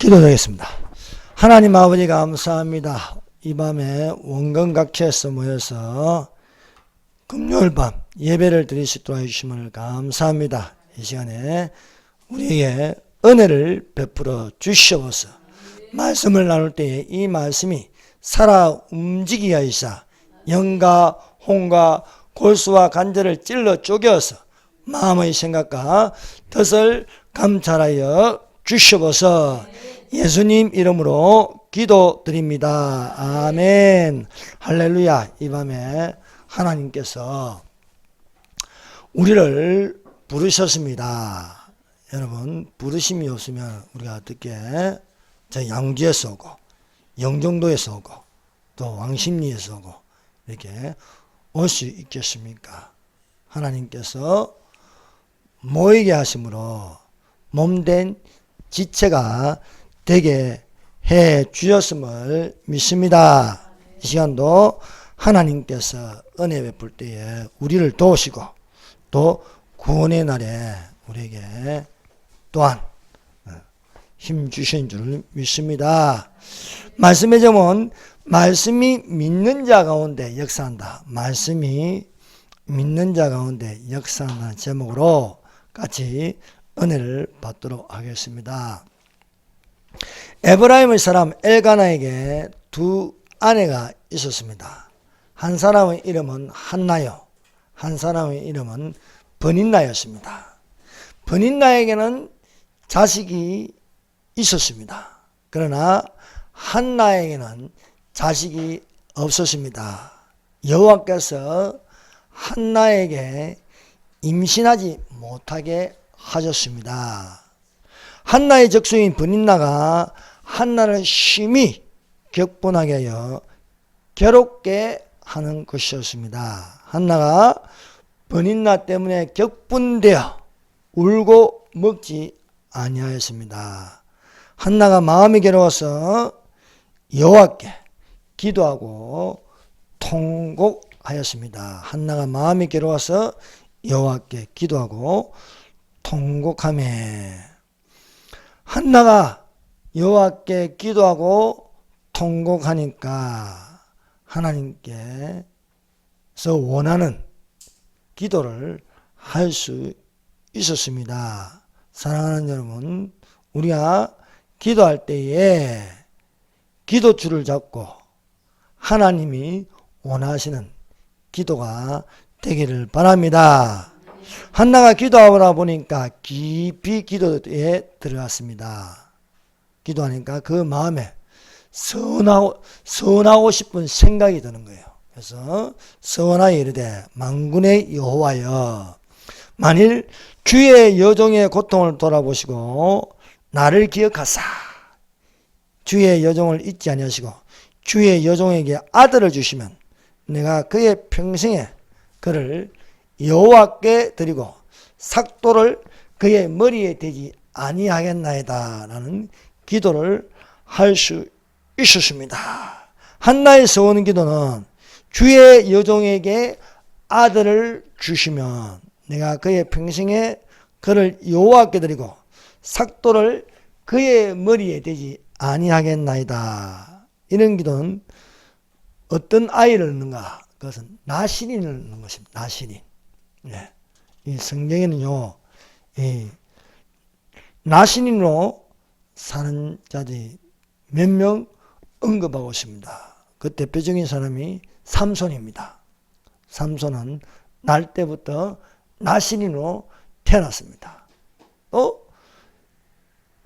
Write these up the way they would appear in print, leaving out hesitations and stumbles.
기도드리겠습니다. 하나님 아버지 감사합니다. 이 밤에 원건각처에서 모여서 금요일 밤 예배를 드릴 수 있도록 해주심을 감사합니다. 이 시간에 우리에게 은혜를 베풀어 주시옵소서. 말씀을 나눌 때에 이 말씀이 살아 움직이게 하시사 영과 혼과 골수와 관절을 찔러 쪼개어서 마음의 생각과 뜻을 감찰하여 주시옵소서. 예수님 이름으로 기도드립니다. 아멘. 할렐루야. 이 밤에 하나님께서 우리를 부르셨습니다. 여러분, 부르심이 없으면 우리가 어떻게 저 양주에서 오고 영종도에서 오고 또 왕십리에서 오고 이렇게 올 수 있겠습니까? 하나님께서 모이게 하심으로 몸된 지체가 되게 해 주셨음을 믿습니다. 이 시간도 하나님께서 은혜 베풀 때에 우리를 도우시고 또 구원의 날에 우리에게 또한 힘 주신 줄 믿습니다. 말씀의 점은 말씀이 믿는 자 가운데 역사한다. 말씀이 믿는 자 가운데 역사한다는 제목으로 같이 은혜를 받도록 하겠습니다. 에브라임의 사람 엘가나에게 두 아내가 있었습니다. 한 사람의 이름은 한나요, 한 사람의 이름은 버닌나였습니다. 버닌나에게는 자식이 있었습니다. 그러나 한나에게는 자식이 없었습니다. 여호와께서 한나에게 임신하지 못하게 하셨습니다. 한나의 적수인 버닌나가 한나를 심히 격분하게 하여 괴롭게 하는 것이었습니다. 한나가 버닌나 때문에 격분되어 울고 먹지 아니하였습니다. 한나가 마음이 괴로워서 여호와께 기도하고 통곡하였습니다. 한나가 마음이 괴로워서 여호와께 기도하고 통곡하매 한나가 여호와께 기도하고 통곡하니까 하나님께서 원하는 기도를 할 수 있었습니다. 사랑하는 여러분, 우리가 기도할 때에 기도줄을 잡고 하나님이 원하시는 기도가 되기를 바랍니다. 한나가 기도하다 보니까 깊이 기도에 들어갔습니다. 기도하니까 그 마음에 서원하고 싶은 생각이 드는 거예요. 그래서 서원하여 이르되 만군의 여호와여, 만일 주의 여종의 고통을 돌아보시고 나를 기억하사 주의 여종을 잊지 아니하시고 주의 여종에게 아들을 주시면 내가 그의 평생에 그를 여호와께 드리고 삭도를 그의 머리에 대지 아니하겠나이다 라는 기도를 할 수 있었습니다. 한나의 서원 기도는 주의 여종에게 아들을 주시면 내가 그의 평생에 그를 여호와께 드리고 삭도를 그의 머리에 대지 아니하겠나이다. 이런 기도는 어떤 아이를 낳는가? 그것은 나신인을 낳는 것입니다. 나신인. 네. 이 성경에는요, 이 나신인으로 사는 자들이 몇 명 언급하고 있습니다. 그 대표적인 사람이 삼손입니다. 삼손은 날 때부터 나신인으로 태어났습니다. 또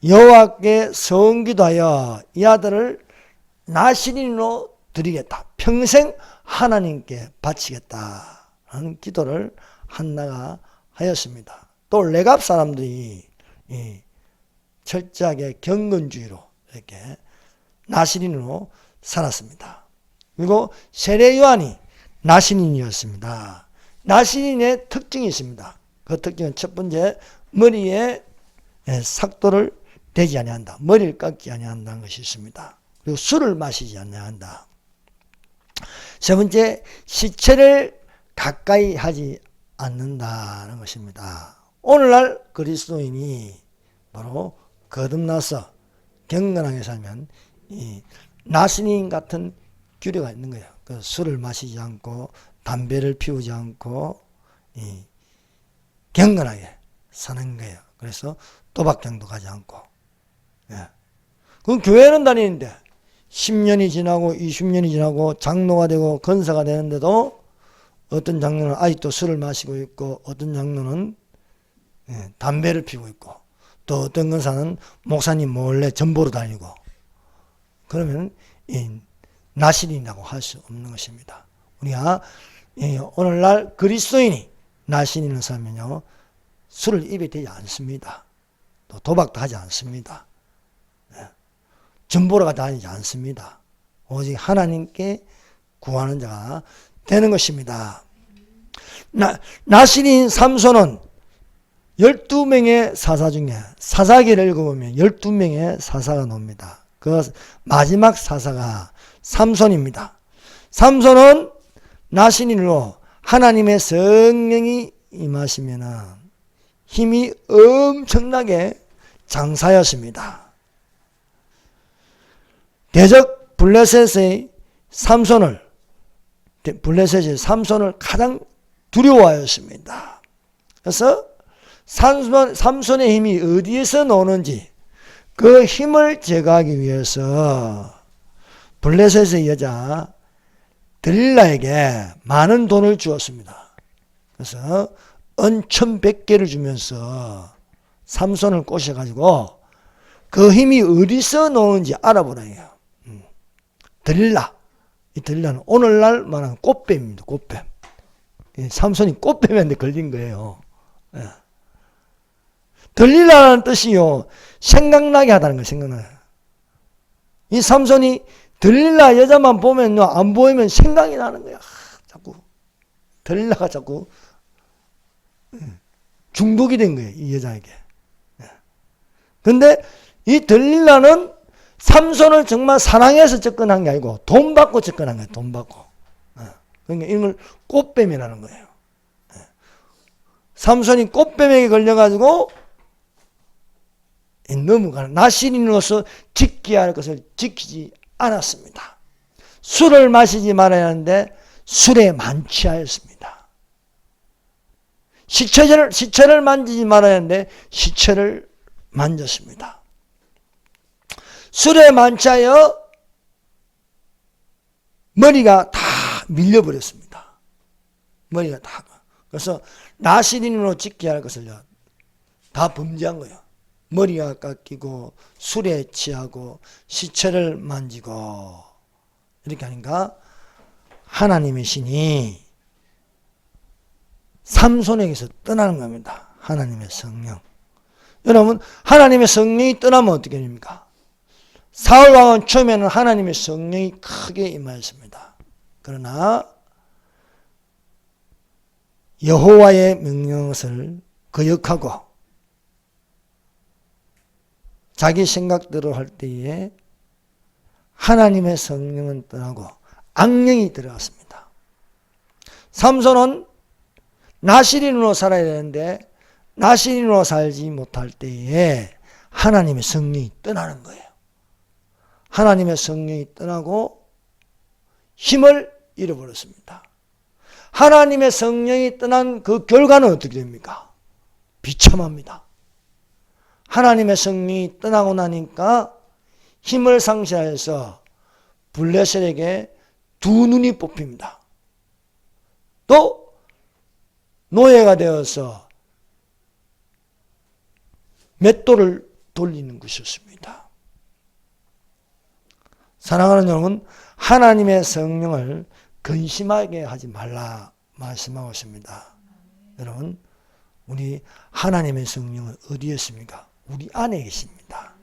여호와께 서원기도하여 이 아들을 나신인으로 드리겠다. 평생 하나님께 바치겠다. 라는 기도를 한나가 하였습니다. 또 레갑 사람들이 철저하게 경건주의로 이렇게 나신인으로 살았습니다. 그리고 세례 요한이 나신인이었습니다. 나신인의 특징이 있습니다. 그 특징은 첫 번째, 머리에 삭도를 대지 아니한다. 머리를 깎지 아니한다는 것이 있습니다. 그리고 술을 마시지 아니한다. 세 번째, 시체를 가까이 하지 않는다는 것입니다. 오늘날 그리스도인이 바로 거듭나서 경건하게 살면 이 나시린 같은 규례가 있는 거예요. 그 술을 마시지 않고 담배를 피우지 않고 이 경건하게 사는 거예요. 그래서 도박장도 가지 않고. 예. 그 교회는 다니는데 10년이 지나고 20년이 지나고 장로가 되고 권사가 되는데도 어떤 장로는 아직도 술을 마시고 있고 어떤 장로는 담배를 피우고 있고 또 어떤 권사는 목사님 몰래 전보로 다니고 그러면 나신이라고 할 수 없는 것입니다. 우리가 오늘날 그리스도인이 나신 살면요 술을 입에 대지 않습니다. 또 도박도 하지 않습니다. 전보로가 다니지 않습니다. 오직 하나님께 구하는 자가 되는 것입니다. 나신인 삼손은 12명의 사사 중에 사사기를 읽어보면 12명의 사사가 나옵니다. 그 마지막 사사가 삼손입니다. 삼손은 나신인으로 하나님의 성령이 임하시면 힘이 엄청나게 장사였습니다. 대적 블레셋이 삼손을 가장 두려워하였습니다. 그래서 삼손의 힘이 어디에서 나오는지 그 힘을 제거하기 위해서 블레셋의 여자 들릴라에게 많은 돈을 주었습니다. 그래서 은 1,100개를 주면서 삼손을 꼬셔가지고 그 힘이 어디서 나오는지 알아보라요. 들릴라. 이 들릴라는 오늘날 말하는 꽃뱀입니다. 꽃뱀. 삼손이 꽃뱀한테 걸린 거예요. 들릴라는 뜻이요. 생각나게 하다는 거예요. 생각나게. 이 삼손이 들릴라 여자만 보면요. 안 보이면 생각이 나는 거야. 자꾸. 들릴라가 자꾸 중독이 된 거예요. 이 여자에게. 근데 이 들릴라는 삼손을 정말 사랑해서 접근한 게 아니고 돈 받고 접근한 거예요. 돈 받고. 그러니까 이런 걸 꽃뱀이라는 거예요. 삼손이 꽃뱀에게 걸려가지고 넘어가는 나신인으로서 지켜야 할 것을 지키지 않았습니다. 술을 마시지 말아야 하는데 술에 만취하였습니다. 시체를 만지지 말아야 하는데 시체를 만졌습니다. 술에 만취하여 머리가 다 밀려버렸습니다. 머리가 다. 그래서 나신인으로 지켜야 할 것을 다 범죄한 거예요. 머리가 깎이고 술에 취하고 시체를 만지고 이렇게 하니까 하나님의 신이 삼손에게서 떠나는 겁니다. 하나님의 성령. 여러분 하나님의 성령이 떠나면 어떻게 됩니까? 사울왕은 처음에는 하나님의 성령이 크게 임하였습니다. 그러나 여호와의 명령을 거역하고 자기 생각대로 할 때에 하나님의 성령은 떠나고 악령이 들어갔습니다. 삼손은 나실인으로 살아야 되는데 나실인으로 살지 못할 때에 하나님의 성령이 떠나는 거예요. 하나님의 성령이 떠나고 힘을 잃어버렸습니다. 하나님의 성령이 떠난 그 결과는 어떻게 됩니까? 비참합니다. 하나님의 성령이 떠나고 나니까 힘을 상실해서 블레셋에게 두 눈이 뽑힙니다. 또 노예가 되어서 맷돌을 돌리는 것이었습니다. 사랑하는 여러분, 하나님의 성령을 근심하게 하지 말라 말씀하고 있습니다. 여러분, 우리 하나님의 성령은 어디에 있습니까? 우리 안에 계십니다.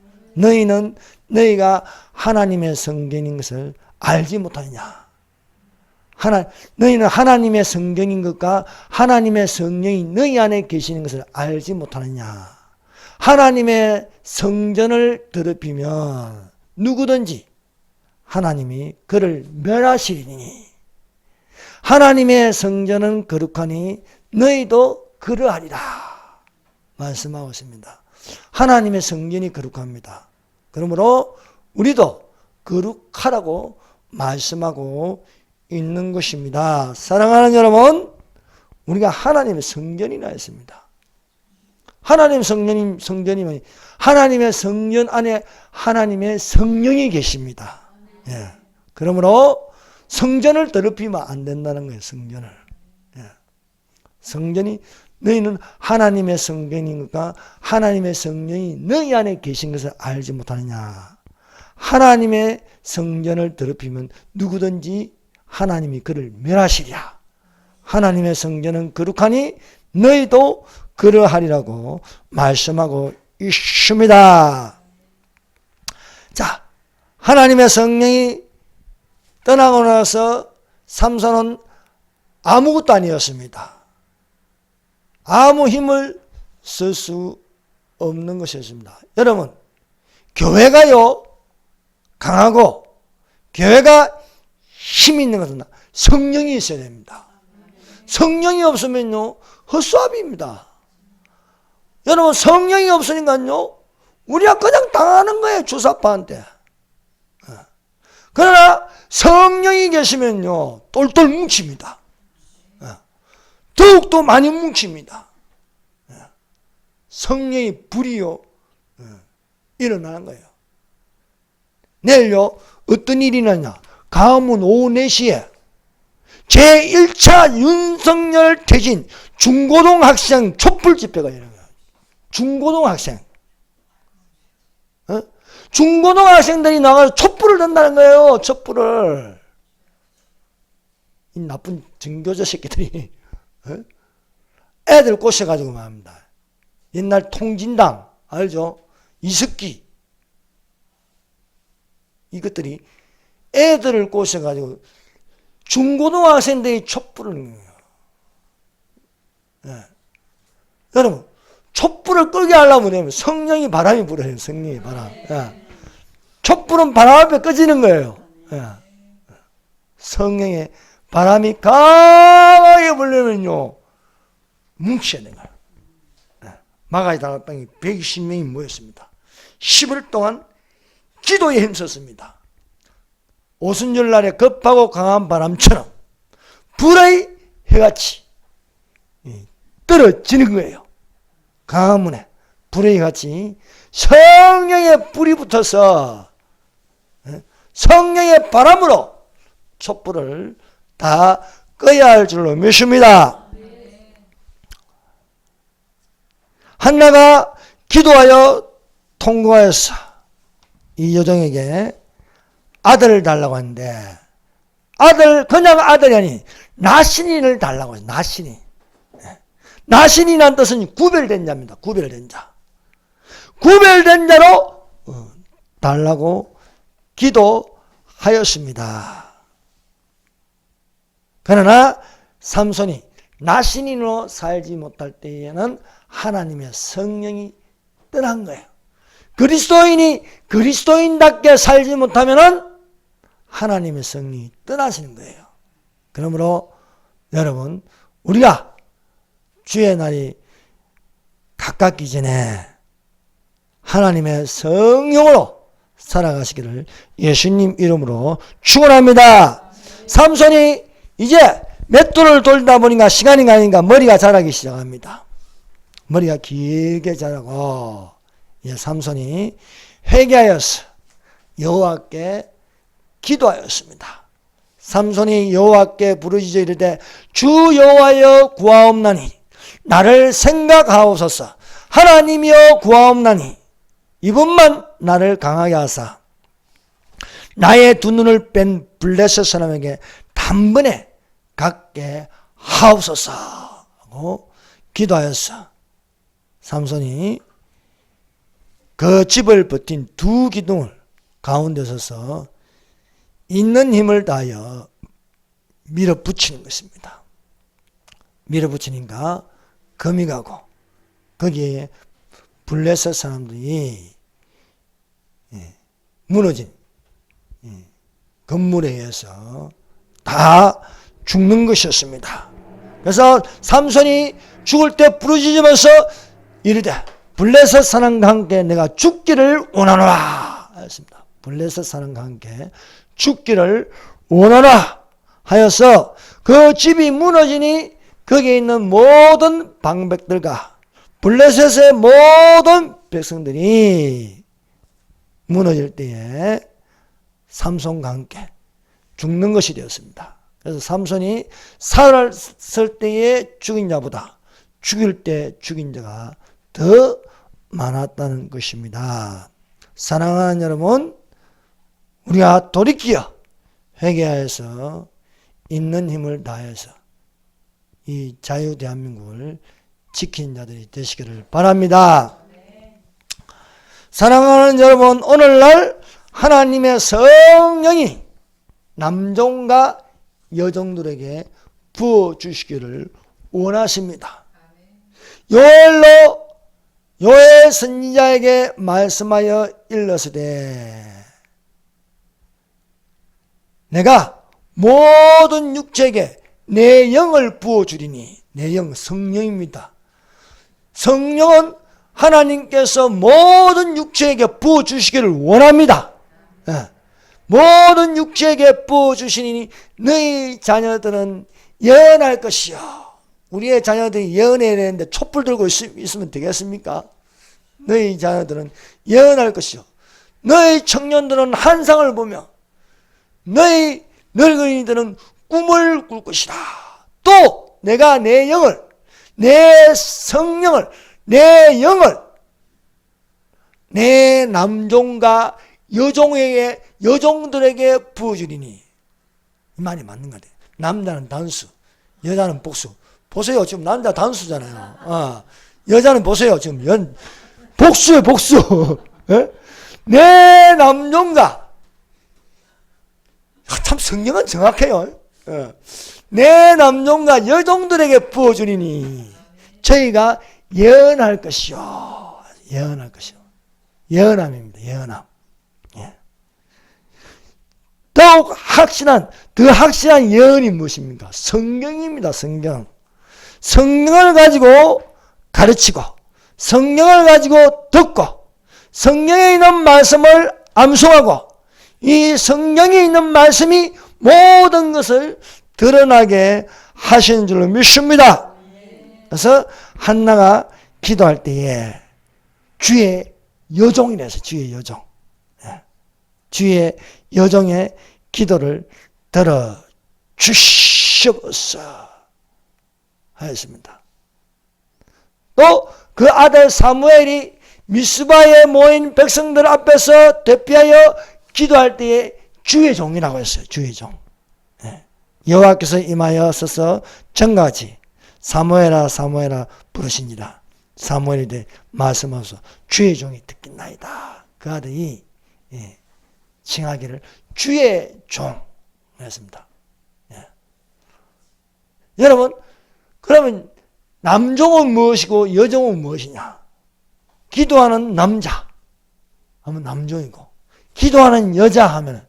너희가 하나님의 성전인 것을 알지 못하느냐? 너희는 하나님의 성전인 것과 하나님의 성령이 너희 안에 계시는 것을 알지 못하느냐? 하나님의 성전을 더럽히면 누구든지 하나님이 그를 멸하시리니 하나님의 성전은 거룩하니 너희도 그러하리라 말씀하고 있습니다. 하나님의 성전이 거룩합니다. 그러므로 우리도 거룩하라고 말씀하고 있는 것입니다. 사랑하는 여러분, 우리가 하나님의 성전이라 했습니다. 하나님 성전이면 하나님의 성전 안에 하나님의 성령이 계십니다. 예. 그러므로 성전을 더럽히면 안 된다는 거예요. 성전을. 예. 성전이 너희는 하나님의 성전이니까 하나님의 성령이 너희 안에 계신 것을 알지 못하느냐. 하나님의 성전을 더럽히면 누구든지 하나님이 그를 멸하시리라. 하나님의 성전은 거룩하니 너희도 그러하리라고 말씀하고 있습니다. 자, 하나님의 성령이 떠나고 나서 삼손은 아무것도 아니었습니다. 아무 힘을 쓸 수 없는 것이었습니다. 여러분, 교회가요, 강하고 교회가 힘이 있는 것은 성령이 있어야 됩니다. 성령이 없으면요, 헛수합입니다. 여러분, 성령이 없으니까요, 우리가 그냥 당하는 거예요, 주사파한테. 그러나 성령이 계시면요, 똘똘 뭉칩니다. 더욱더 많이 뭉칩니다. 성령의 불이요, 일어나는 거예요. 내일요, 어떤 일이 나냐? 가문 오후 4시에 제1차 윤석열 퇴진 중고등학생 촛불 집회가 일어나요. 중고등학생. 중고등학생들이 나가서 촛불을 든다는 거예요. 촛불을. 이 나쁜 정교조 새끼들이 애들 꼬셔가지고 말합니다. 옛날 통진당 알죠? 이석기 이것들이 애들을 꼬셔가지고 중고등학생들이 촛불을 거예요. 네. 여러분, 촛불을 끄게 하려면 성령이 바람이 불어요. 성령이 바람. 네. 촛불은 바람 앞에 꺼지는 거예요. 네. 성령의 바람이 강하게 불려면요, 뭉쳐야 되는 거예요. 네. 마가의 다락방에 120명이 모였습니다. 10일 동안 기도에 힘썼습니다. 오순절날에 급하고 강한 바람처럼 불의 해같이 떨어지는 거예요. 강한 문에 불의 해같이 성령의 불이 붙어서 성령의 바람으로 촛불을 다 꺼야 할 줄로 믿습니다. 한나가 기도하여 통곡하였어. 이 여종에게 아들을 달라고 하는데, 그냥 아들이 아니, 나신이를 달라고 해요. 나신이. 나신이란 뜻은 구별된 자입니다. 구별된 자. 구별된 자로 달라고 기도하였습니다. 그러나 삼손이 나신인으로 살지 못할 때에는 하나님의 성령이 떠난 거예요. 그리스도인이 그리스도인답게 살지 못하면은 하나님의 성령이 떠나시는 거예요. 그러므로 여러분, 우리가 주의 날이 가깝기 전에 하나님의 성령으로 살아가시기를 예수님 이름으로 축원합니다. 삼손이 이제 맷돌을 돌다 보니까 시간이 가니까 머리가 자라기 시작합니다. 머리가 길게 자라고, 삼손이 회개하였어. 여호와께 기도하였습니다. 삼손이 여호와께 부르짖어 이르되 주 여호와여 구하옵나니 나를 생각하옵소서. 하나님이여 구하옵나니 이번만 나를 강하게 하사 나의 두 눈을 뺀 블레셋 사람에게 단번에 갖게 하옵소서 하고 기도하였어. 삼손이 그 집을 버틴 두 기둥을 가운데 서서 있는 힘을 다하여 밀어붙이는 것입니다. 밀어붙이니까 금이 가고 거기에 블레셋 사람들이 무너진 건물에 의해서 다 죽는 것이었습니다. 그래서 삼손이 죽을 때 부르짖으면서 이르되 블레셋 사람과 함께 내가 죽기를 원하노라. 하였습니다. 블레셋 사람과 함께 죽기를 원하라 하여서 그 집이 무너지니 거기에 있는 모든 방백들과 블레셋의 모든 백성들이 무너질 때에 삼손과 함께 죽는 것이 되었습니다. 그래서 삼손이 살았을 때의 죽인 자보다 죽일 때 죽인 자가 더 많았다는 것입니다. 사랑하는 여러분, 우리가 돌이키어 회개하여서 있는 힘을 다해서 이 자유 대한민국을 지키는 자들이 되시기를 바랍니다. 사랑하는 여러분, 오늘날 하나님의 성령이 남종과 여종들에게 부어주시기를 원하십니다. 요엘로 요엘 선지자에게 말씀하여 일렀으되 내가 모든 육체에게 내 영을 부어주리니, 내 영 성령입니다. 성령은 하나님께서 모든 육체에게 부어주시기를 원합니다. 모든 육체에게 부어주시니 너희 자녀들은 예언할 것이요. 우리의 자녀들이 예언해야 되는데 촛불 들고 있으면 되겠습니까? 너희 자녀들은 예언할 것이요. 너희 청년들은 환상을 보며 너희 늙은이들은 꿈을 꿀 것이다. 또 내가 내 영을, 내 성령을, 내 영을 내 남종과 여종들에게 부어주리니, 이 말이 맞는 것 같아요. 남자는 단수, 여자는 복수. 보세요, 지금 남자 단수잖아요. 여자는 보세요, 지금 복수예요, 복수. 내 남종과, 참 성경은 정확해요. 내 남종과 여종들에게 부어주리니 저희가 예언할 것이요. 예언할 것이요. 예언함입니다. 예언함. 더욱 더 확실한 예언이 무엇입니까? 성경입니다. 성경. 성경을 가지고 가르치고, 성경을 가지고 듣고, 성경에 있는 말씀을 암송하고, 이 성경에 있는 말씀이 모든 것을 드러나게 하시는 줄로 믿습니다. 그래서 한나가 기도할 때에 주의 여종이라서, 주의 여종, 주의 여종의 기도를 들어 주시옵소서 하였습니다. 또 그 아들 사무엘이 미스바에 모인 백성들 앞에서 대피하여 기도할 때에 주의 종이라고 했어요. 주의 종. 여호와께서 임하여서서 전같이 사무엘아 사무엘아 부르시니라. 사무엘이 말씀하셔서 주의 종이 듣겠나이다. 그 아들이 칭하기를 주의 종 했습니다. 여러분, 그러면 남종은 무엇이고 여종은 무엇이냐? 기도하는 남자 하면 남종이고, 기도하는 여자 하면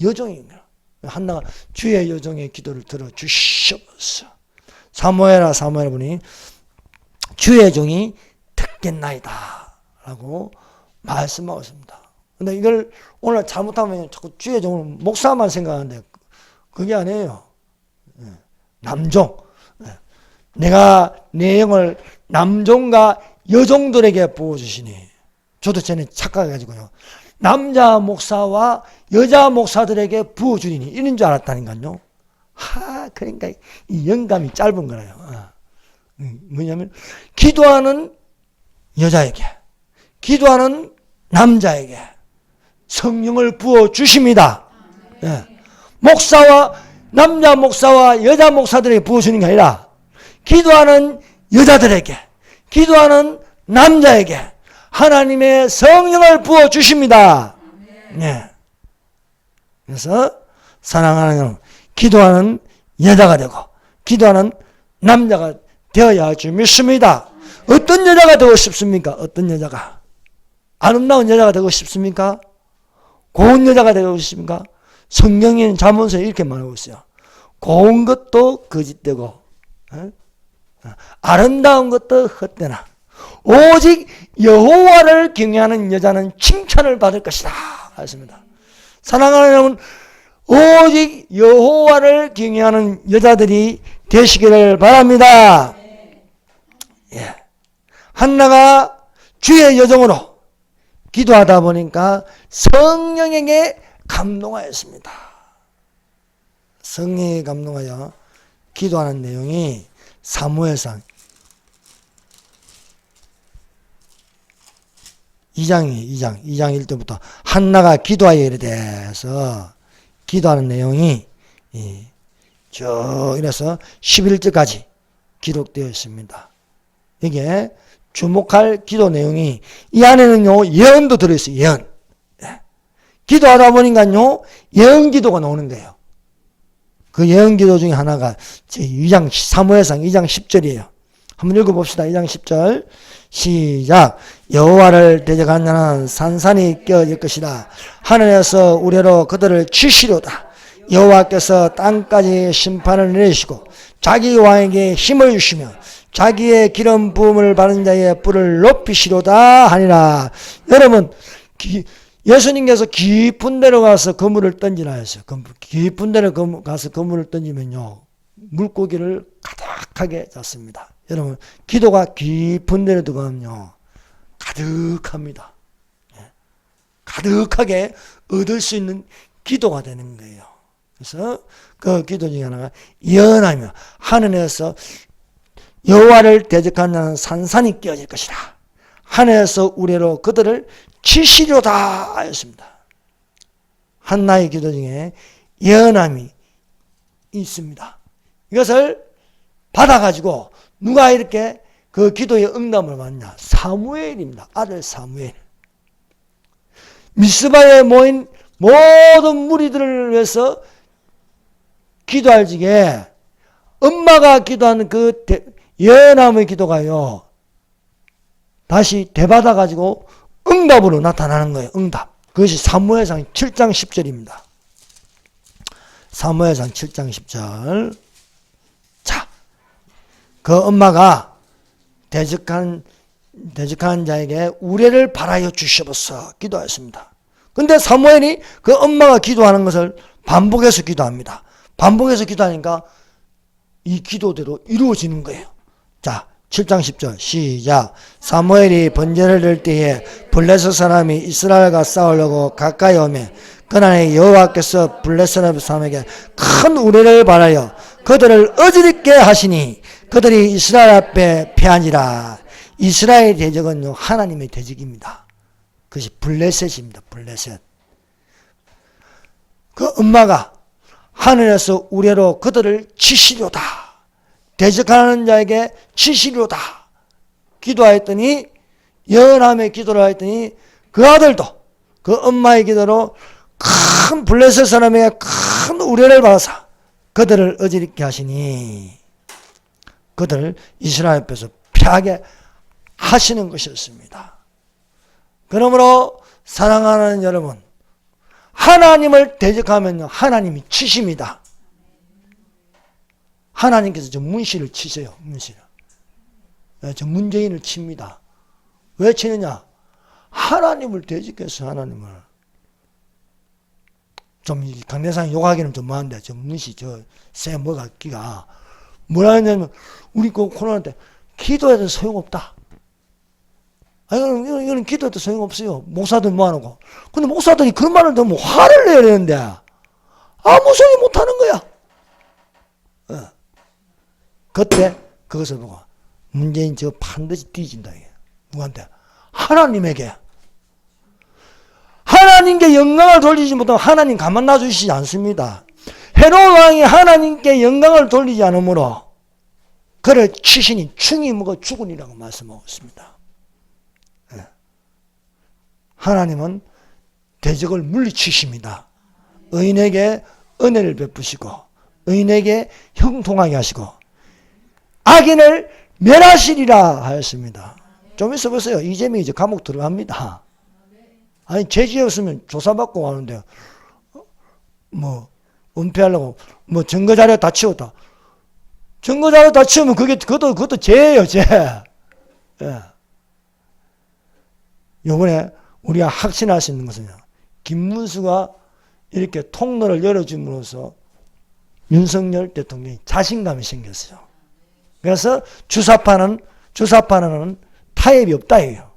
여종입니다. 한나가 주의 여종의 기도를 들어 주시옵소서. 사무엘아 사무엘 보니 주의 종이 듣겠나이다 라고 말씀하고 있습니다. 근데 이걸 오늘 잘못하면 자꾸 주의 종을 목사만 생각하는데 그게 아니에요. 남종. 내가 내 영을 남종과 여종들에게 부어주시니, 저도 전에 착각해가지고요, 남자 목사와 여자 목사들에게 부어주리니 이런 줄 알았다니까요. 그러니까 이 영감이 짧은 거예요. 뭐냐면 기도하는 여자에게, 기도하는 남자에게 성령을 부어주십니다. 목사와 남자 목사와 여자 목사들에게 부어주는 게 아니라 기도하는 여자들에게, 기도하는 남자에게 하나님의 성령을 부어주십니다. 그래서 사랑하는 여러분, 기도하는 여자가 되고 기도하는 남자가 되어야 할 줄 믿습니다. 어떤 여자가 되고 싶습니까? 어떤 여자가? 아름다운 여자가 되고 싶습니까? 고운 여자가 되고 싶습니까? 성경에는 잠언서에 이렇게 말하고 있어요. 고운 것도 거짓되고 아름다운 것도 헛되나 오직 여호와를 경외하는 여자는 칭찬을 받을 것이다. 하였습니다. 사랑하는 여러분, 오직 여호와를 경외하는 여자들이 되시기를 바랍니다. 예. 한나가 주의 여정으로 기도하다 보니까 성령에게 감동하였습니다. 성령에 감동하여 기도하는 내용이 사무엘상 2장 1절부터 한나가 기도하여 이르되서 기도하는 내용이 쭉 이래서 11절까지 기록되어 있습니다. 이게 주목할 기도 내용이 이 안에는요 예언도 들어있어요. 예언. 기도하다 보니까요 예언 기도가 나오는 거예요. 그 예언 기도 중에 하나가 2장 사무엘상 2장 10절이에요. 한번 읽어봅시다. 2장 10절 시작. 여호와를 대적한 자는 산산이 깨어질 것이다. 하늘에서 우레로 그들을 치시려다. 여호와께서 땅까지 심판을 내리시고 자기 왕에게 힘을 주시며 자기의 기름 부음을 받은 자의 뿔을 높이시려다 하니라. 여러분 예수님께서 깊은 데로 가서 그물을 던지라 했어요. 깊은 데로 가서 그물을 던지면요 물고기를 가득하게 잡습니다. 여러분 기도가 깊은 데로 들어가면요 가득합니다. 가득하게 얻을 수 있는 기도가 되는 거예요. 그래서 그 기도 중에 하나가 예언하며 하늘에서 여호와를 대적하는 자는 산산이 깨어질 것이다. 하늘에서 우레로 그들을 치시려다 하였습니다. 한나의 기도 중에 예언함이 있습니다. 이것을 받아가지고 누가 이렇게 그 기도의 응답을 받냐? 사무엘입니다. 아들 사무엘. 미스바에 모인 모든 무리들을 위해서 기도할 적에 엄마가 기도하는 그 예언함의 기도가요 다시 되받아가지고 응답으로 나타나는 거예요. 응답. 그것이 사무엘상 7장 10절입니다. 사무엘상 7장 10절. 자, 그 엄마가 대적한 자에게 우레를 바라여 주시옵소서 기도하였습니다. 근데 사무엘이 그 엄마가 기도하는 것을 반복해서 기도합니다. 반복해서 기도하니까 이 기도대로 이루어지는 거예요. 자, 7장 10절 시작. 사무엘이 번제를 들 때에 블레셋 사람이 이스라엘과 싸우려고 가까이 오매 그날에 여호와께서 블레셋 사람에게 큰 우레를 바라여 그들을 어지럽게 하시니 그들이 이스라엘 앞에 패하니라. 이스라엘 대적은요 하나님의 대적입니다. 그것이 블레셋입니다. 블레셋. 그 엄마가 하늘에서 우레로 그들을 치시려다. 대적하는 자에게 치시려다. 기도하였더니 예언함의 기도를 하였더니 그 아들도 그 엄마의 기도로 큰 블레셋 사람에게 큰 우레를 받아서 그들을 어지럽게 하시니 그들을 이스라엘 앞에서 패하게 하시는 것이었습니다. 그러므로 사랑하는 여러분, 하나님을 대적하면요 하나님이 치십니다. 하나님께서 저 문씨를 치세요. 문씨를. 저 문재인을 칩니다. 왜 치느냐? 하나님을 대적해서 하나님을. 좀 강대상 욕하기는 좀 많은데 저 문씨 새 뭐가 끼가 뭐라 했냐면 우리 그 코로나 때 기도해도 소용없다. 아니 이거는 기도해도 소용없어요. 목사들 모아놓고. 근데 목사들이 그 말을 들으면 화를 내야 되는데 아무 소리 못하는 거야. 그때 그것을 보고 문재인 저 반드시 뒤진다. 누구한테? 하나님에게. 하나님께 영광을 돌리지 못하면 하나님 가만 놔주시지 않습니다. 헤롯 왕이 하나님께 영광을 돌리지 않으므로 그를 치시니 충이 먹어 죽으니라고 말씀하고 있습니다. 하나님은 대적을 물리치십니다. 의인에게 은혜를 베푸시고 의인에게 형통하게 하시고 악인을 멸하시리라 하였습니다. 좀 있어 보세요. 이재명이 이제 감옥 들어갑니다. 아니 죄지 없으면 조사받고 하는데 뭐 은폐하려고 뭐 증거자료 다 치웠다. 증거자료 다 치우면 그것도 죄예요. 죄. 예. 요번에 우리가 확신할 수 있는 것은요. 김문수가 이렇게 통로를 열어줌으로써 윤석열 대통령이 자신감이 생겼어요. 그래서 주사파는 타협이 없다 이거예요.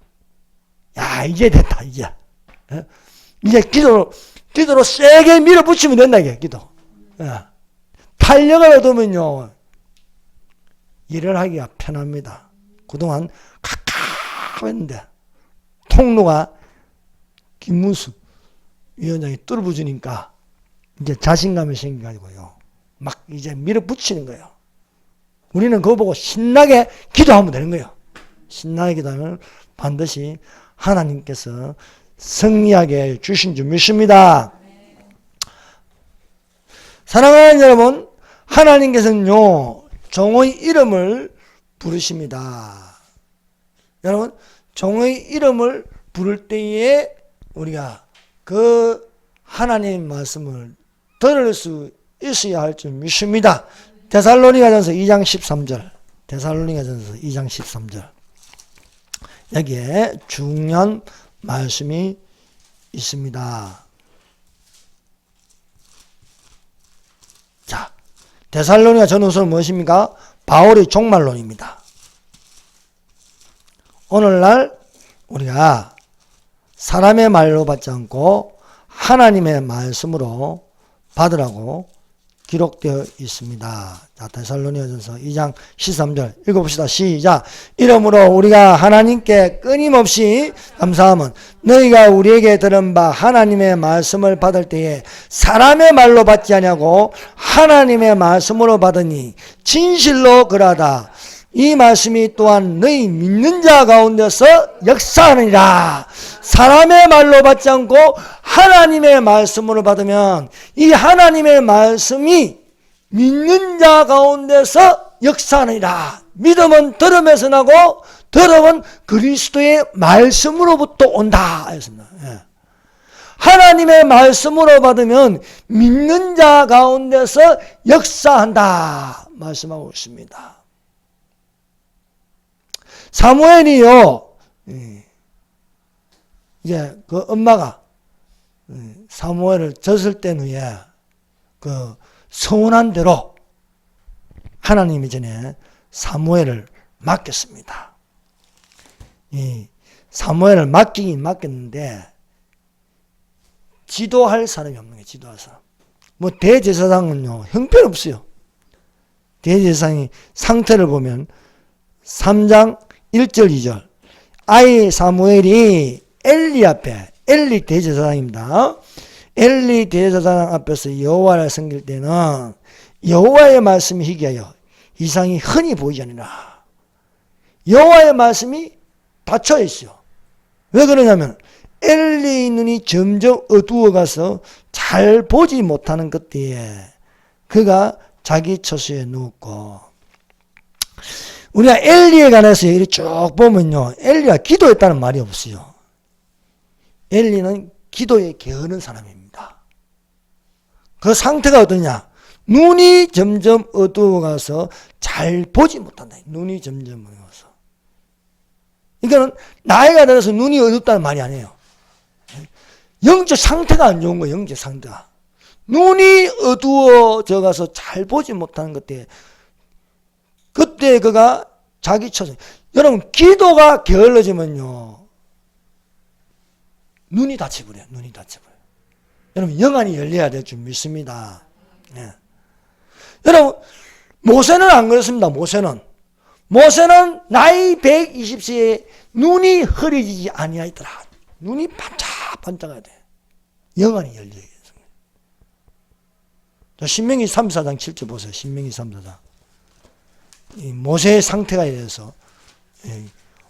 야, 이제 됐다, 이제. 이제 기도로 세게 밀어붙이면 된다, 이게, 기도. 탄력을 얻으면요, 일을 하기가 편합니다. 그동안 깝깝했는데, 통로가 김문수 위원장이 뚫어부주니까, 이제 자신감이 생겨가지고요, 막 이제 밀어붙이는 거예요. 우리는 그거 보고 신나게 기도하면 되는 거예요. 신나게 기도하면 반드시 하나님께서 승리하게 주신 줄 믿습니다. 사랑하는 여러분, 하나님께서는요, 종의 이름을 부르십니다. 여러분, 종의 이름을 부를 때에 우리가 그 하나님의 말씀을 들을 수 있어야 할 줄 믿습니다. 데살로니가전서 2장 13절. 데살로니가전서 2장 13절. 여기에 중요한 말씀이 있습니다. 자, 데살로니가 전후서는 무엇입니까? 바울의 종말론입니다. 오늘날 우리가 사람의 말로 받지 않고 하나님의 말씀으로 받으라고 기록되어 있습니다. 자, 데살로니가전서 2장 13절 읽어봅시다. 시작. 이러므로 우리가 하나님께 끊임없이 감사함은 너희가 우리에게 들은 바 하나님의 말씀을 받을 때에 사람의 말로 받지 아니하고 하나님의 말씀으로 받으니 진실로 그러하다. 이 말씀이 또한 너희 믿는 자 가운데서 역사하느니라. 사람의 말로 받지 않고 하나님의 말씀으로 받으면 이 하나님의 말씀이 믿는 자 가운데서 역사하느니라. 믿음은 들음에서 나고 들음은 그리스도의 말씀으로부터 온다 했습니다. 하나님의 말씀으로 받으면 믿는 자 가운데서 역사한다 말씀하고 있습니다. 사무엘이요, 이제 그 엄마가 사무엘을 졌을 때 후에 그 서운한 대로 하나님이 전에 사무엘을 맡겼습니다. 이 사무엘을 맡기긴 맡겼는데 지도할 사람이 없는 거예요. 지도할 사람. 뭐 대제사장은요 형편없어요. 대제사장이 상태를 보면 3장 1절 2절 아이 사무엘이 엘리 앞에, 엘리 대제사장입니다. 엘리 대제사장 앞에서 여호와를 섬길 때는 여호와의 말씀이 희귀하여 이상이 흔히 보이지 않으나 여호와의 말씀이 닫혀 있어요. 왜 그러냐면 엘리 눈이 점점 어두워가서 잘 보지 못하는 그때에 그가 자기 처소에 누웠고, 우리가 엘리에 관해서 이렇게 쭉 보면요, 엘리가 기도했다는 말이 없어요. 엘리는 기도에 게으른 사람입니다. 그 상태가 어떠냐? 눈이 점점 어두워가서 잘 보지 못한다. 눈이 점점 어두워서. 이거는 나이가 들어서 눈이 어둡다는 말이 아니에요. 영적 상태가 안 좋은 거예요. 영적 상태가. 눈이 어두워져 가서 잘 보지 못하는 그때 그가 자기 처소. 여러분, 기도가 게을러지면요, 눈이 닫혀버려요. 눈이 닫혀버려요. 여러분, 영안이 열려야 될 줄 믿습니다. 네. 여러분, 모세는 안 그렇습니다. 모세는 나이 120세에 눈이 흐려지지 아니하였더라. 눈이 반짝반짝해야 돼. 영안이 열려야 돼. 신명기 3,4장 7절 보세요. 신명기 3,4장. 이 모세의 상태가 이래서,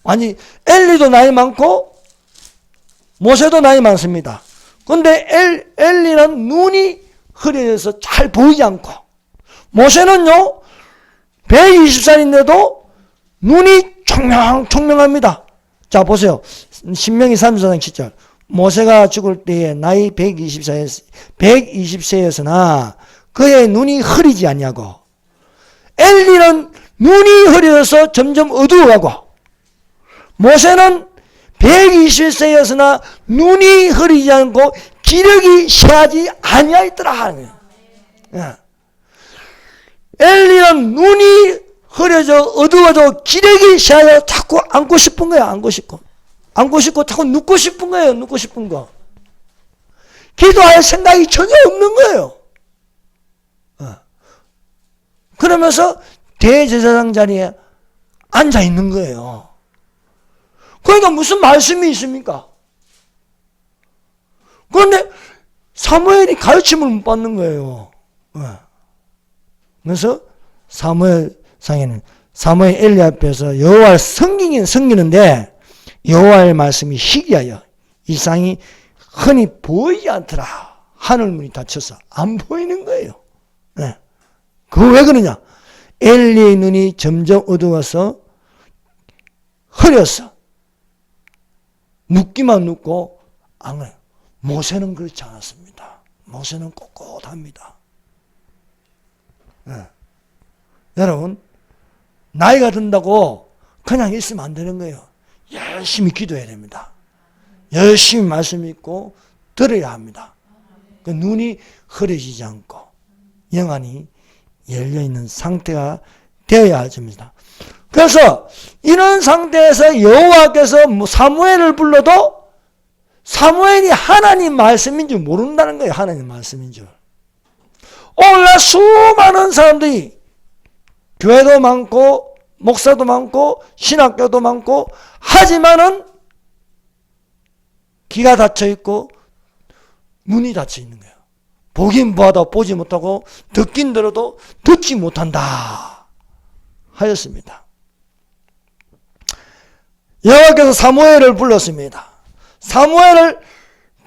아니, 엘리도 나이 많고 모세도 나이 많습니다. 그런데 엘리는 눈이 흐려져서 잘 보이지 않고, 모세는요 120살인데도 눈이 총명합니다. 자, 보세요. 신명기 3,4장 7절. 모세가 죽을 때에 나이 120세였으나 그의 눈이 흐리지 아니하고, 엘리는 눈이 흐려져서 점점 어두워가고, 모세는 120세였으나 눈이 흐리지 않고 기력이 쇠하지 아니하였더라 하는 거예요. 엘리는 눈이 흐려져 어두워져 기력이 쇠하여 자꾸 안고 싶은 거예요. 안고 싶고 자꾸 눕고 싶은 거예요. 눕고 싶은 거. 기도할 생각이 전혀 없는 거예요. 그러면서 대제사장 자리에 앉아 있는 거예요. 그러니까 무슨 말씀이 있습니까? 그런데 사무엘이 가르침을 못 받는 거예요. 그래서 사무엘상에는 사무엘 엘리 앞에서 여호와를 섬기는데 여호와의 말씀이 희귀하여 이 상이 흔히 보이지 않더라. 하늘문이 닫혀서 안 보이는 거예요. 그거 왜 그러냐? 엘리의 눈이 점점 어두워서 흐려서 눕기만 눕고 안 그래요. 모세는 그렇지 않았습니다. 모세는 꼿꼿합니다. 여러분, 나이가 든다고 그냥 있으면 안 되는 거예요. 열심히 기도해야 됩니다. 열심히 말씀 읽고 들어야 합니다. 그 눈이 흐려지지 않고 영안이 열려있는 상태가 되어야 합니다. 그래서 이런 상태에서 여호와께서 사무엘을 불러도 사무엘이 하나님 말씀인 줄 모른다는 거예요. 하나님 말씀인 줄. 오늘날 수많은 사람들이 교회도 많고 목사도 많고 신학교도 많고 하지만은 귀가 닫혀 있고 눈이 닫혀 있는 거예요. 보긴 보아도 보지 못하고 듣긴 들어도 듣지 못한다 하였습니다. 여호와께서 사무엘을 불렀습니다. 사무엘을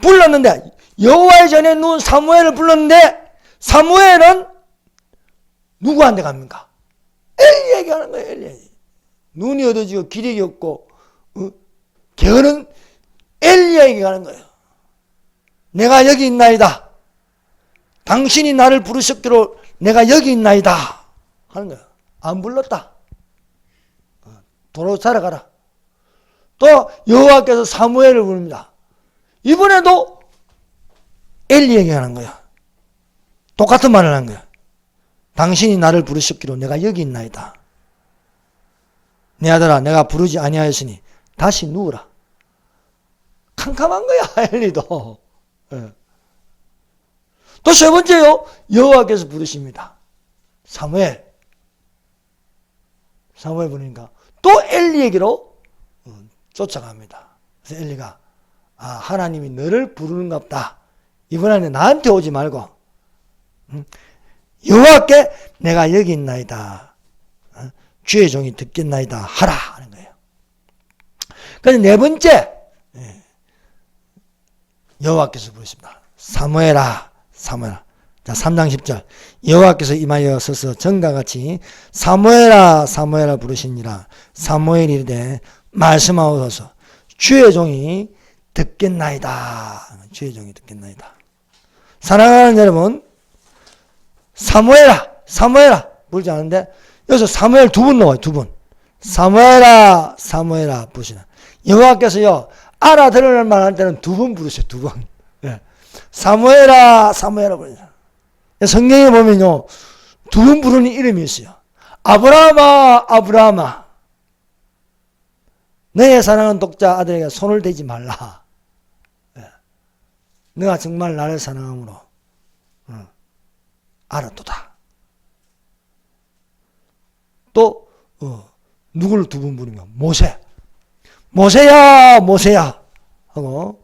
불렀는데 여호와의 전에 누운 사무엘을 불렀는데 사무엘은 누구한테 갑니까? 엘리에게 가는 거예요. 엘리에게. 눈이 어두워지고 기력이 없고 게으른 엘리에게 가는 거예요. 내가 여기 있나이다. 당신이 나를 부르셨기로 내가 여기 있나이다 하는 거예요. 안 불렀다. 도로 살아가라. 또 여호와께서 사무엘을 부릅니다. 이번에도 엘리에게 하는 거야. 똑같은 말을 하는 거야. 당신이 나를 부르셨기로 내가 여기 있나이다. 내 아들아, 내가 부르지 아니하였으니 다시 누우라. 캄캄한 거야, 엘리도. 또 세 번째요, 여호와께서 부르십니다. 사무엘 부르니까 또 엘리에게로 쫓아갑니다. 그래서 엘리가 하나님이 너를 부르는가 보다. 이번에는 나한테 오지 말고 여호와께 내가 여기 있나이다. 주의 종이 듣겠나이다 하라 하는 거예요. 그래서 네 번째 여호와께서 부르십니다. 사무엘아. 자, 3장 10절. 여호와께서 임하여 서서 전과 같이 사무엘아 부르시니라. 사무엘이 이르되 말씀하옵소서. 주의 종이 듣겠나이다. 주의 종이 듣겠나이다. 사랑하는 여러분, 사무엘아 부르지 않는데 여기서 사무엘 두 분 나와요. 두 분. 사무엘아 부르시나. 여호와께서요 알아들을 만할 때는 두 번 부르세요. 두 번. 사무엘아 부르시나. 성경에 보면요 두 번 부르는 이름이 있어요. 아브라함아 너의 사랑하는 독자 아들에게 손을 대지 말라. 너가 정말 나를 사랑함으로 알았도다. 또 누구를 두 번 부르며 모세야 하고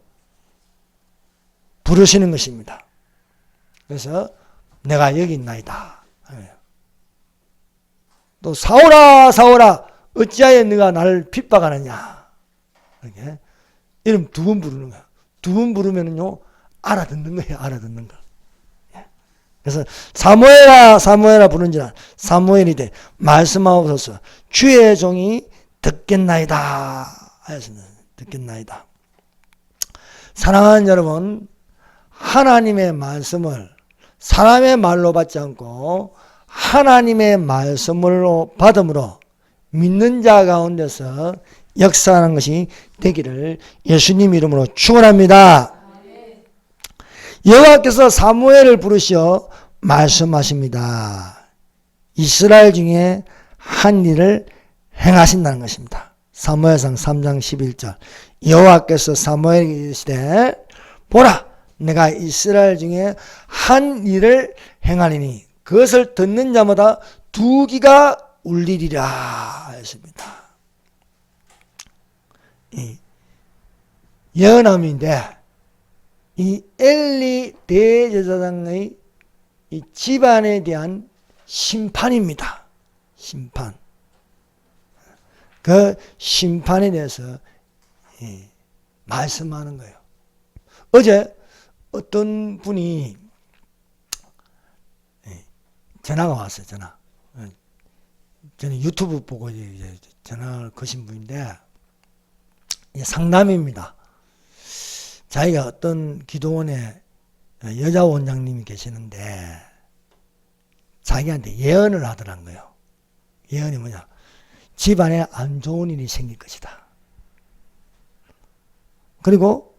부르시는 것입니다. 그래서 내가 여기 있나이다. 또 사울아 어찌하여 네가 나를 핍박하느냐. 이렇게 이름 두 번 부르는 거야. 두 번 부르면은요 알아듣는 거예요. 알아듣는 거. 그래서 사무엘아 부른지라. 사무엘이 돼 말씀하옵소서. 주의 종이 듣겠나이다 하였습니다. 듣겠나이다. 사랑하는 여러분, 하나님의 말씀을 사람의 말로 받지 않고 하나님의 말씀으로 받음으로 믿는 자 가운데서 역사하는 것이 되기를 예수님 이름으로 축원합니다. 여호와께서 사무엘을 부르시어 말씀하십니다. 이스라엘 중에 한 일을 행하신다는 것입니다. 사무엘상 3장 11절. 여호와께서 사무엘에게 이르시되 보라, 내가 이스라엘 중에 한 일을 행하리니 그것을 듣는 자마다 두기가 울리리라 했습니다. 이 예언함인데 이 엘리 대제사장의 이 집안에 대한 심판입니다. 심판. 그 심판에 대해서 말씀하는 거예요. 어제 어떤 분이 전화가 왔어요. 전화. 저는 유튜브 보고 이제 전화를 거신 분인데 상담입니다. 자기가 어떤 기도원에 여자 원장님이 계시는데 자기한테 예언을 하더란 거예요. 예언이 뭐냐? 집안에 안 좋은 일이 생길 것이다. 그리고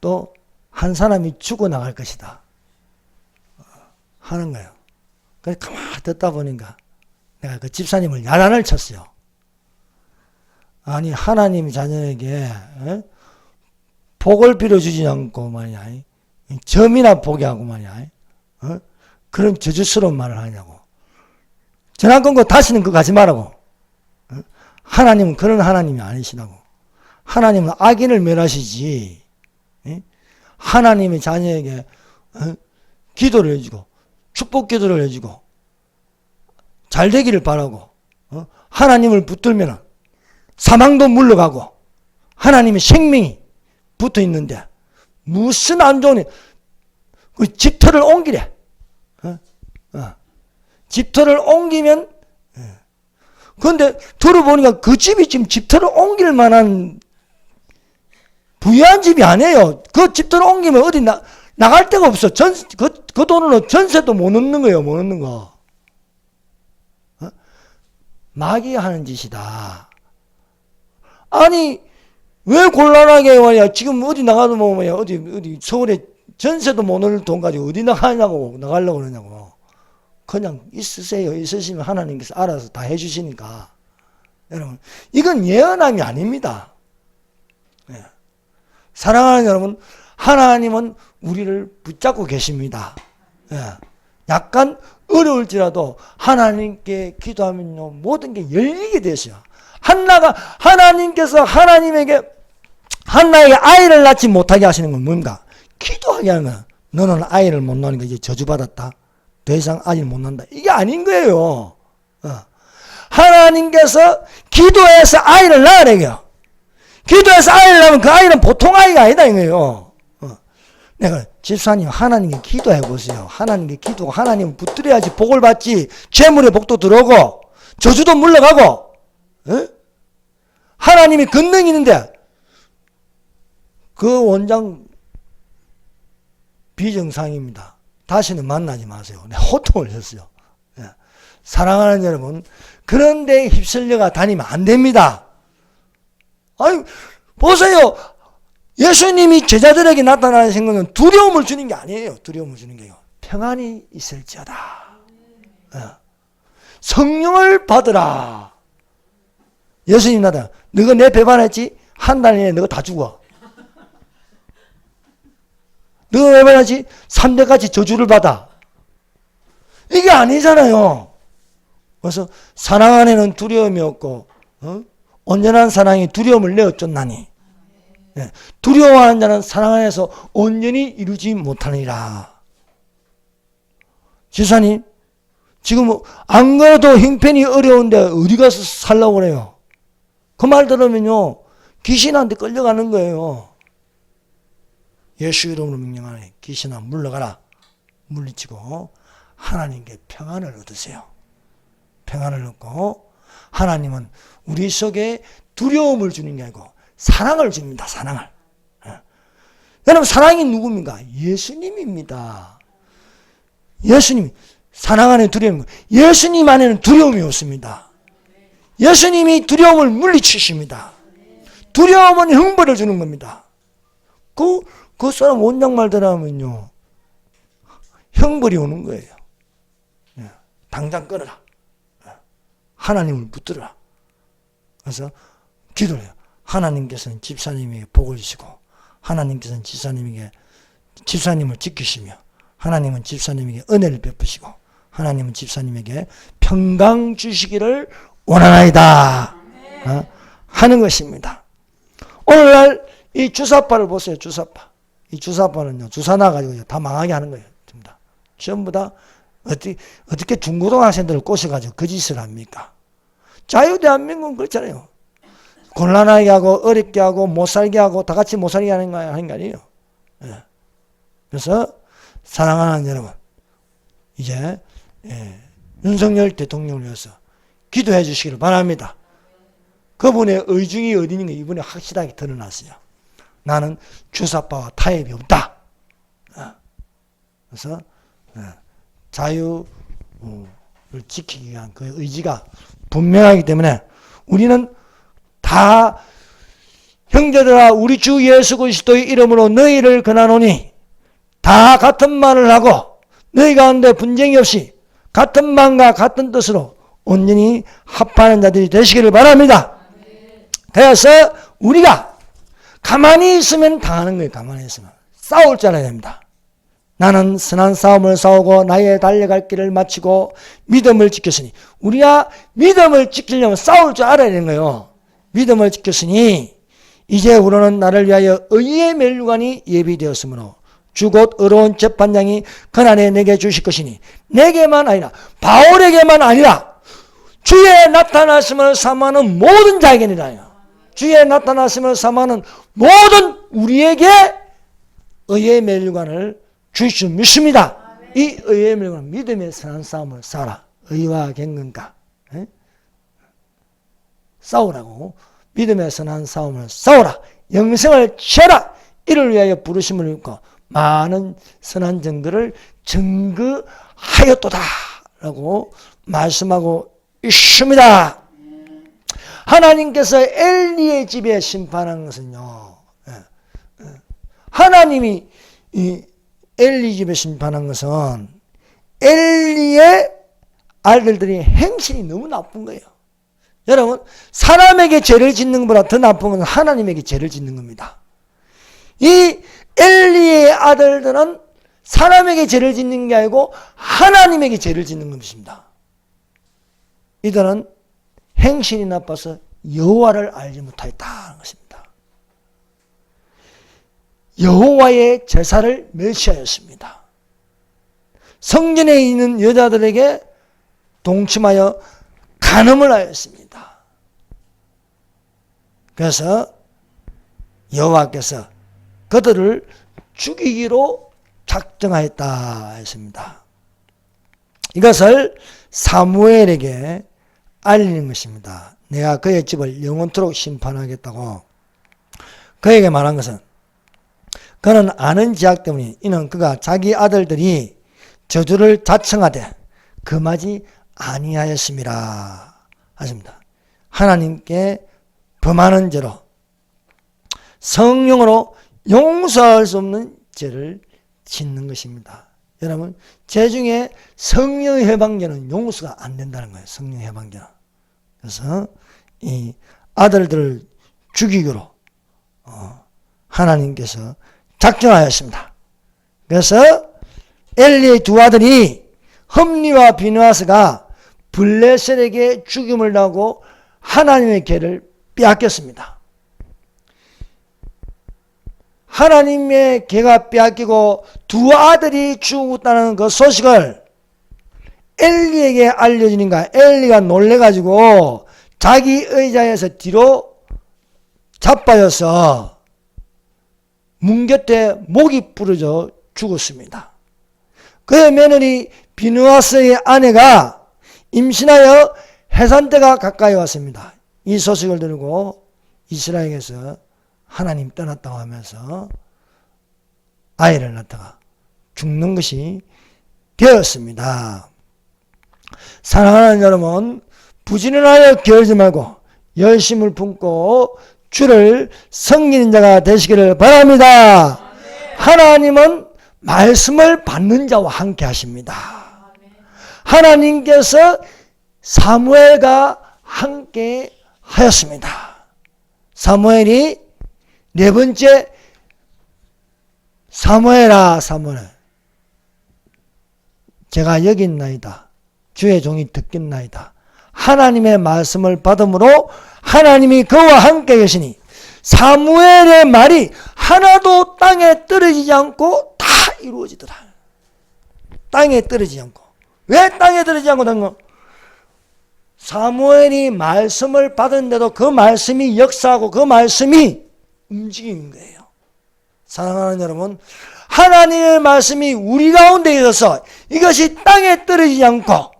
또 한 사람이 죽어나갈 것이다 하는 거예요. 그래서 가만히 듣다 보니까 내가 그 집사님을 야단을 쳤어요. 아니 하나님이 자녀에게 복을 빌어주지 않고 말이야 점이나 보게 하고 말이야 그런 저주스러운 말을 하냐고. 전화 끊고 다시는 그거 하지 말라고. 하나님은 그런 하나님이 아니시다고. 하나님은 악인을 멸하시지. 하나님의 자녀에게 기도를 해주고 축복 기도를 해주고 잘 되기를 바라고 하나님을 붙들면 사망도 물러가고 하나님의 생명이 붙어 있는데 무슨 안 좋은 그 집터를 옮기래. 집터를 옮기면 그런데 들어보니까 그 집이 지금 집터를 옮길 만한 부유한 집이 아니에요. 그 집터를 옮기면 어디 나갈 데가 없어. 그 돈으로 전세도 못 얻는 거예요. 못 얻는 거. 마귀 하는 짓이다. 아니 왜 곤란하게 말이야. 지금 어디 나가도 뭐 뭐야 어디 서울에 전세도 못 얻을 돈 가지고 어디 나가려고 그러냐고. 그냥 있으세요. 있으시면 하나님께서 알아서 다 해주시니까. 여러분 이건 예언함이 아닙니다. 네. 사랑하는 여러분, 하나님은 우리를 붙잡고 계십니다. 네. 약간 어려울지라도 하나님께 기도하면요 모든 게 열리게 되셔요. 한나가 하나님께서 한나에게 아이를 낳지 못하게 하시는 건 뭔가? 기도하게 하는 거야. 너는 아이를 못 낳으니까 이제 저주받았다. 더 이상 아이를 못 낳는다. 이게 아닌 거예요. 하나님께서 기도해서 아이를 낳으래요. 기도해서 아이를 낳으면 그 아이는 보통 아이가 아니다 이거예요. 내가 집사님 하나님께 기도해 보세요. 하나님께 기도하고 하나님을 붙들어야지 복을 받지. 재물의 복도 들어오고 저주도 물러가고 하나님이 권능이 있는데 그 원장 비정상입니다. 다시는 만나지 마세요. 내가 호통을 했어요. 사랑하는 여러분, 그런 데에 휩쓸려가 다니면 안 됩니다. 아니 보세요. 예수님이 제자들에게 나타나는 생각은 두려움을 주는 게 아니에요. 두려움을 주는 게요. 평안이 있을지어다. 성령을 받으라. 예수님 나타나. 너가 내 배반했지? 한 달 내에 너가 다 죽어. 너가 왜 배반했지? 3대까지 저주를 받아. 이게 아니잖아요. 그래서 사랑 안에는 두려움이 없고 온전한 사랑이 두려움을 내어 쫓나니 두려워하는 자는 사랑 안에서 온전히 이루지 못하니라. 지사님 지금 안 그래도 형편이 어려운데 어디 가서 살라고 그래요. 그 말 들으면요 귀신한테 끌려가는 거예요. 예수 이름으로 명령하니 귀신아 물러가라. 물리치고 하나님께 평안을 얻으세요. 평안을 얻고 하나님은 우리 속에 두려움을 주는 게 아니고 사랑을 줍니다. 사랑을. 여러분 사랑이 누굽니까? 예수님입니다. 예수님. 사랑 안에 두려움이 예수님 안에는 두려움이 없습니다. 예수님이 두려움을 물리치십니다. 두려움은 흥분을 주는 겁니다. 그 사람 원장말 들어가면요, 형벌이 오는 거예요. 당장 끊어라. 하나님을 붙들어라. 그래서 기도를 해요. 하나님께서는 집사님에게 복을 주시고, 하나님께서는 집사님을 지키시며, 하나님은 집사님에게 은혜를 베푸시고, 하나님은 집사님에게 평강 주시기를 원하나이다. 하는 것입니다. 오늘날 이 주사파를 보세요. 주사파. 이 주사파는요, 주사 나가지고 다 망하게 하는 거예요. 전부 다 어떻게 중고등학생들을 꼬셔가지고 그 짓을 합니까? 자유대한민국은 그렇잖아요. 곤란하게 하고 어렵게 하고 못살게 하고 다 같이 못살게 하는 거 아니에요. 그래서 사랑하는 여러분, 이제 윤석열 대통령을 위해서 기도해 주시기를 바랍니다. 그분의 의중이 어디 있는 가 이분이 확실하게 드러났어요. 나는 주사파와 타협이 없다. 그래서 자유를 지키기 위한 그 의지가 분명하기 때문에 우리는 다 형제들아 우리 주 예수 그리스도의 이름으로 너희를 권하노니 다 같은 말을 하고 너희 가운데 분쟁이 없이 같은 마음과 같은 뜻으로 온전히 합하는 자들이 되시기를 바랍니다. 그래서 우리가 가만히 있으면 당하는 거예요. 가만히 있으면. 싸울 줄 알아야 됩니다. 나는 선한 싸움을 싸우고 나의 달려갈 길을 마치고 믿음을 지켰으니, 우리가 믿음을 지키려면 싸울 줄 알아야 되는 거예요. 믿음을 지켰으니 이제 우리는 나를 위하여 의의 면류관이 예비되었으므로 주 곧 의로운 재판장이 그날에 내게 주실 것이니, 내게만 아니라 바울에게만 아니라 주의 나타나심을 사모하는 모든 자에게니라요. 주의 나타나심을 사모하는 모든 우리에게 의의 면류관을 주실 줄 믿습니다. 이 의의 면류관, 믿음의 선한 싸움을 싸우라. 의와 경건과 싸우라고. 믿음의 선한 싸움을 싸우라. 영생을 취하라. 이를 위하여 부르심을 입고 많은 선한 증거를 증거하였도다 라고 말씀하고 있습니다. 하나님께서 엘리의 집에 심판한 것은요, 하나님이 이 엘리 집에 심판한 것은 엘리의 아들들이 행실이 너무 나쁜 거예요. 여러분, 사람에게 죄를 짓는 것보다 더 나쁜 건 하나님에게 죄를 짓는 겁니다. 이 엘리의 아들들은 사람에게 죄를 짓는 게 아니고 하나님에게 죄를 짓는 것입니다. 이들은 행실이 나빠서 여호와를 알지 못하였다는 것입니다. 여호와의 제사를 멸시하였습니다. 성전에 있는 여자들에게 동침하여 간음을 하였습니다. 그래서 여호와께서 그들을 죽이기로 작정하였다 했습니다. 이것을 사무엘에게 알리는 것입니다. 내가 그의 집을 영원토록 심판하겠다고 그에게 말한 것은, 그는 아는 지약 때문에 이는 그가 자기 아들들이 저주를 자청하되 금하지 아니하였음이라 하십니다. 하나님께 범하는 죄로, 성령으로 용서할 수 없는 죄를 짓는 것입니다. 여러분, 죄 중에 성령 해방죄는 용서가 안 된다는 거예요. 성령 해방죄는. 그래서 이 아들들을 죽이기로 하나님께서 작정하였습니다. 그래서 엘리의 두 아들이 흠리와 비느하스가 블레셋에게 죽임을 당하고 하나님의 계를 빼앗겼습니다. 하나님의 계가 빼앗기고 두 아들이 죽었다는 그 소식을 엘리에게 알려주니까 엘리가 놀래가지고 자기 의자에서 뒤로 자빠져서 문 곁에 목이 부러져 죽었습니다. 그의 며느리 비느하스의 아내가 임신하여 해산때가 가까이 왔습니다. 이 소식을 들고 이스라엘에서 하나님 떠났다고 하면서 아이를 낳다가 죽는 것이 되었습니다. 사랑하는 여러분, 부지런하여 게으르지 말고 열심을 품고 주를 섬기는 자가 되시기를 바랍니다. 하나님은 말씀을 받는 자와 함께 하십니다. 하나님께서 사무엘과 함께 하였습니다. 사무엘이 네 번째, 사무엘아 사무엘, 제가 여기 있나이다. 주의 종이 듣겠나이다. 하나님의 말씀을 받음으로 하나님이 그와 함께 계시니 사무엘의 말이 하나도 땅에 떨어지지 않고 다 이루어지더라. 땅에 떨어지지 않고. 왜 땅에 떨어지지 않고 된 거? 사무엘이 말씀을 받은데도 그 말씀이 역사하고 그 말씀이 움직이는 거예요. 사랑하는 여러분, 하나님의 말씀이 우리 가운데 있어서 이것이 땅에 떨어지지 않고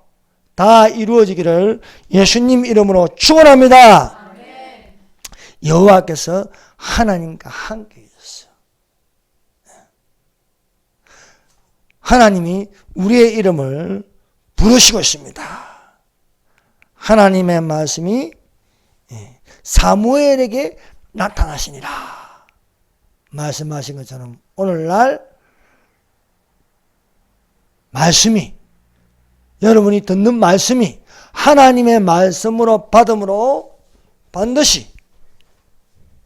다 이루어지기를 예수님 이름으로 축원합니다. 여호와께서 하나님과 함께 계셨어요. 하나님이 우리의 이름을 부르시고 있습니다. 하나님의 말씀이 사무엘에게 나타나시니라 말씀하신 것처럼 오늘날 말씀이, 여러분이 듣는 말씀이 하나님의 말씀으로 받음으로 반드시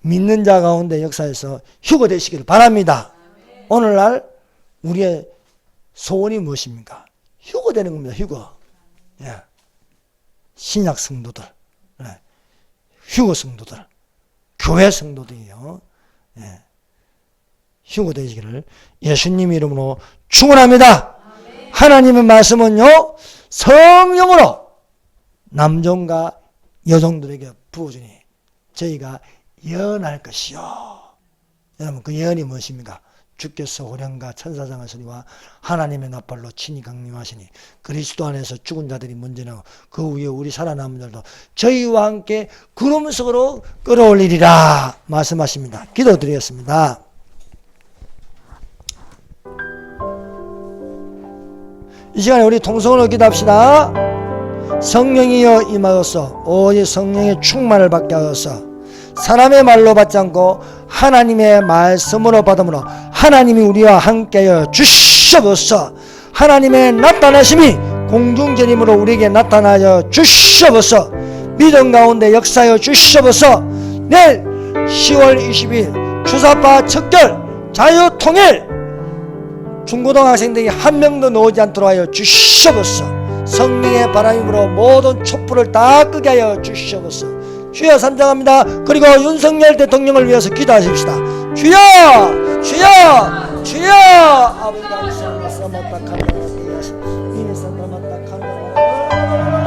믿는 자 가운데 역사에서 휴거되시기를 바랍니다. 오늘날 우리의 소원이 무엇입니까? 휴거되는 겁니다. 휴거. 예. 신약 성도들, 예. 휴거 성도들, 교회 성도들이요. 예. 휴거되시기를 예수님 이름으로 축원합니다. 하나님의 말씀은요, 성령으로 남종과 여종들에게 부어주니 저희가 예언할 것이요. 여러분, 그 예언이 무엇입니까? 주께서 호령과 천사장의 소리와 하나님의 나팔로 친히 강림하시니 그리스도 안에서 죽은 자들이 먼저나고 그 후에 우리 살아남은 자들도 저희와 함께 구름 속으로 끌어올리리라 말씀하십니다. 기도드리겠습니다. 이 시간에 우리 통성으로 기도합시다. 성령이여 임하여서 오직 성령의 충만을 받게 하여서 사람의 말로 받지 않고 하나님의 말씀으로 받음으로 하나님이 우리와 함께하여 주시옵소서. 하나님의 나타나심이 공중전임으로 우리에게 나타나여 주시옵소서. 믿음 가운데 역사하여 주시옵소서. 내일 10월 20일 주사파 척결 자유통일 중고등학생들이 한 명도 나오지 않도록 하여 주시옵소서. 성령의 바람으로 모든 촛불을 다 끄게 하여 주시옵소서. 주여 산장합니다. 그리고 윤석열 대통령을 위해서 기도하십시다. 주여, 주여, 주여. 아버지 감사합니다.